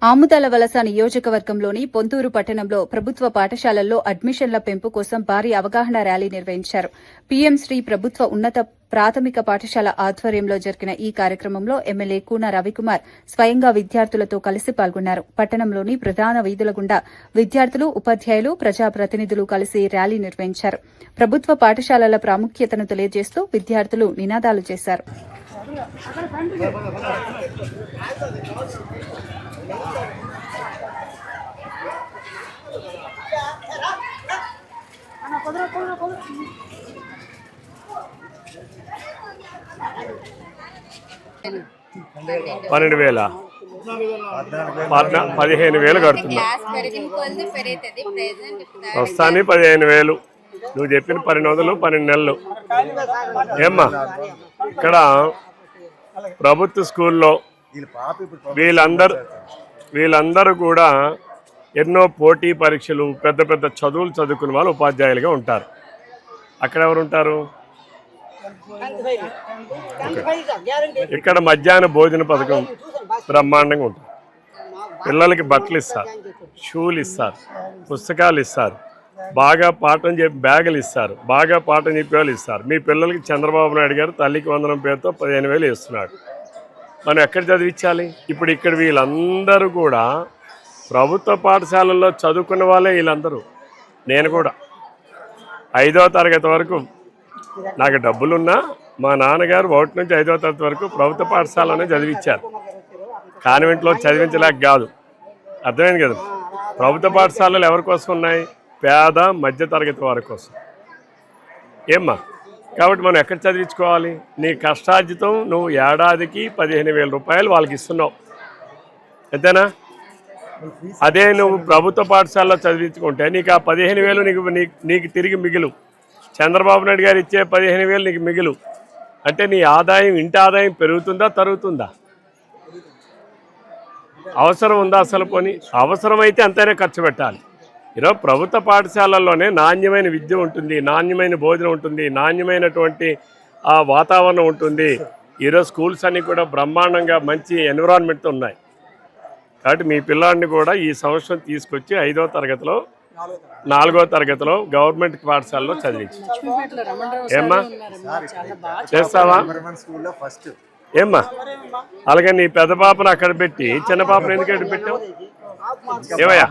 ఆముదాల వలస నియోజకవర్గంలోని పొంతూరు పట్టణంలో ప్రభుత్వ పాఠశాలల్లో అడ్మిషన్ల పెంపు కోసం భారీ అవగాహన ర్యాలీ నిర్వహించారు. పీఎం శ్రీ ప్రభుత్వ ఉన్నత ప్రాథమిక పాఠశాల ఆధ్వర్యంలో జరిగిన ఈ కార్యక్రమంలో ఎమ్మెల్యే కూన రవికుమార్ స్వయంగా విద్యార్థులతో కలిసి పాల్గొన్నారు. పట్టణంలోని ప్రధాన వీధుల గుండా విద్యార్థులు, ఉపాధ్యాయులు, ప్రజాప్రతినిధులు కలిసి ర్యాలీ నిర్వహించారు. ప్రభుత్వ పాఠశాలల ప్రాముఖ్యతను తెలియజేస్తూ విద్యార్థులు నినాదాలు చేశారు. పన్నెండు వేల 15,000 కడుతున్నా వస్తాను. 15,000 నువ్వు చెప్పిన 1200 12 నెలలు ఏమ్మా. ఇక్కడ ప్రభుత్వ స్కూల్లో వీళ్ళందరూ కూడా ఎన్నో పోటీ పరీక్షలు, పెద్ద పెద్ద చదువులు చదువుకున్న వాళ్ళు ఉపాధ్యాయులుగా ఉంటారు. అక్కడ ఎవరు ఉంటారు? ఇక్కడ మధ్యాహ్న భోజన పథకం బ్రహ్మాండంగా ఉంటుంది. పిల్లలకి బట్టలు ఇస్తారు, షూలు ఇస్తారు, పుస్తకాలు ఇస్తారు, బాగా పాఠం చెప్పి బ్యాగులు ఇస్తారు, బాగా పాఠం చెప్పేవాళ్ళు ఇస్తారు. మీ పిల్లలకి చంద్రబాబు నాయుడు గారు తల్లికి వందనం పేరుతో 15,000 ఇస్తున్నాడు. మనం ఎక్కడ చదివించాలి? ఇప్పుడు ఇక్కడ వీళ్ళందరూ కూడా ప్రభుత్వ పాఠశాలల్లో చదువుకున్న వాళ్ళే. వీళ్ళందరూ, నేను కూడా 5వ తరగతి వరకు నాకు డబ్బులున్నా మా నాన్నగారు 1 నుంచి 5వ తరగతి వరకు ప్రభుత్వ పాఠశాలనే చదివించారు. కాన్వెంట్లో చదివించలేక కాదు, అర్థమైంది కదా. ప్రభుత్వ పాఠశాలలు ఎవరి కోసం ఉన్నాయి? పేద మధ్య తరగతి వారి కోసం. ఏమ్మా, కాబట్టి మనం ఎక్కడ చదివించుకోవాలి? నీ కష్టార్జితం నువ్వు ఏడాదికి 15,000 రూపాయలు వాళ్ళకి ఇస్తున్నావు, అంతేనా? అదే నువ్వు ప్రభుత్వ పాఠశాలలో చదివించుకుంటే నీకు ఆ 15,000 నీకు తిరిగి మిగులు. చంద్రబాబు నాయుడు గారు ఇచ్చే 15,000 నీకు మిగులు. అంటే నీ ఆదాయం, ఇంటి ఆదాయం పెరుగుతుందా తరుగుతుందా? అవసరం ఉందా అసలు? పోనీ అవసరమైతే అంతైనా ఖర్చు పెట్టాలి. ఈరోజు ప్రభుత్వ పాఠశాలల్లోనే నాణ్యమైన విద్య ఉంటుంది, నాణ్యమైన భోజనం ఉంటుంది, నాణ్యమైనటువంటి వాతావరణం ఉంటుంది. ఈరోజు స్కూల్స్ అన్నీ కూడా బ్రహ్మాండంగా మంచి ఎన్విరాన్మెంట్తో ఉన్నాయి. కాబట్టి మీ పిల్లాడిని కూడా ఈ సంవత్సరం తీసుకొచ్చి 5వ తరగతిలో 4వ తరగతిలో గవర్నమెంట్ పాఠశాలలో చదివించి. ఏమ్మా చేస్తావా? ఏమ్మా, అలాగే నీ పెద్ద పాపను అక్కడ పెట్టి చిన్న పాపను ఎందుకు పెట్టావు? ఏమయ్యా?